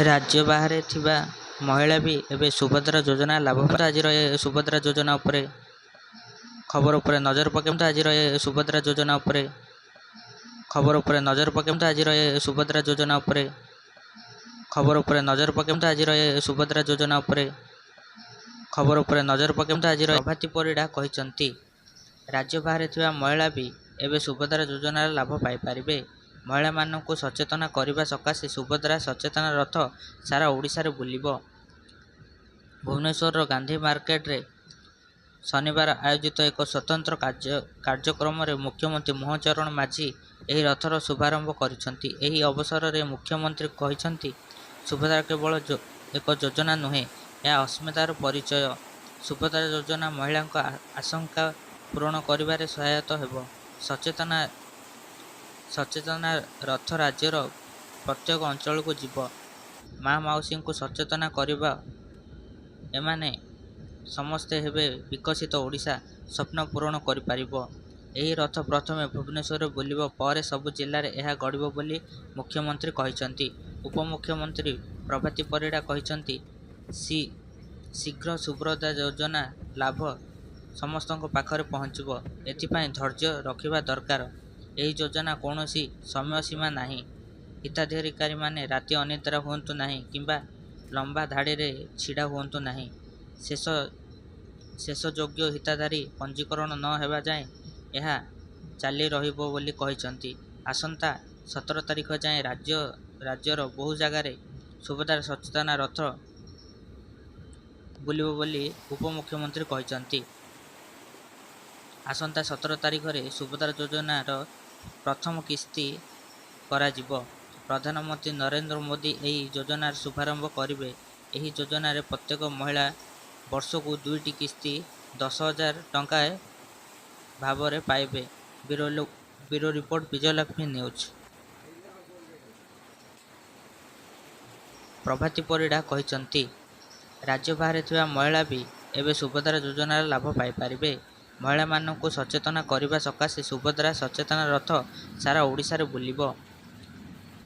राज्य बाहर थिबा महिला भी एवं सुभद्रा योजना लाभ आज सुभद्रा योजना उपरे खबर उपरे नजर पकेम आज सुभद्रा योजना उपरे खबर उपरे नजर पकेम आज सुभद्रा योजना उपरे खबर उपरे नजर पकेम आज सुभद्रा योजना उपरे खबर उपरे नजर पकेम आज प्रभाती परिड़ा कहते राज्य बाहर थिबा महिला भी एवं सुभद्रा योजनार लाभ पाई पारिबे। महिला मानक सचेतना करने सकाशे सुभद्रा सचेतना रथ सारा ओडिशा रे बुलिबो। भुवनेश्वर गांधी मार्केट रे शनिवार आयोजित एक स्वतंत्र कार्यक्रम रे मुख्यमंत्री मोहन चरण माझी एही रथर शुभारंभ करिसंती। एही अवसर रे मुख्यमंत्री कहिसंती सुभद्रा केवल एक योजना नुहे, यह अस्मितार परिचय। सुभद्रा योजना महिला आशंका पूरण करिबारे सहायता हेबो। सचेतना रथ राज्यर प्रत्येक अंचल को जीव। माँ मौसी को सचेतना करवा एमाने समस्ते हेबे विकसित ओडिशा स्वप्न पूरण करि पारिबो। एही रथ प्रथमे भुवनेश्वर बुलिबो, पर सबु जिल्ला रे एहा गड़िबो बोली मुख्यमंत्री कहिसंती। उपमुख्यमंत्री प्रभाती परिड़ा कहिसंती शीघ्र सुभद्रा योजना लाभ समस्तों पाखरे पहुँचबो, एथिपाई धैर्य रखिबा दरकार। एही योजना कौनसी समय सीमा नाही। हिताधिकारी माने राति अनिद्रा हुंतु नाही किंबा लंबा धाड़ी रे छिड़ा हुंतु नाही। शेष योग्य हिताधारी पंजीकरण न हेबा जाए यह चाली रहिबो बोली कहिसंती। आसंता 17 तारिख जाए राज्यर बहु जगार सुभद्रा सचेतना रथ बुलिबो बोली उपमुख्यमंत्री कहिसंती। आसंता 17 तारिख रे सुभद्रा योजनार प्रथम किस्ती कराजिबो। प्रधानमंत्री नरेंद्र मोदी एही योजनार शुभारंभ करिवे। एही योजना रे प्रत्येक महिला वर्षकु 2टी किस्ती 10,000 टंका भाव पाइबे। Bureau report Vijayalakshmi news. Prabhati Parida कहिसंती राज्य बाहर थिबा महिला भी एवं सुभद्रा योजनार लाभ पाई पारिबे। महिला मानक सचेतना करने सकाशे सुभद्रा सचेतना रथ सारा ओडिशा रे बुलिबो।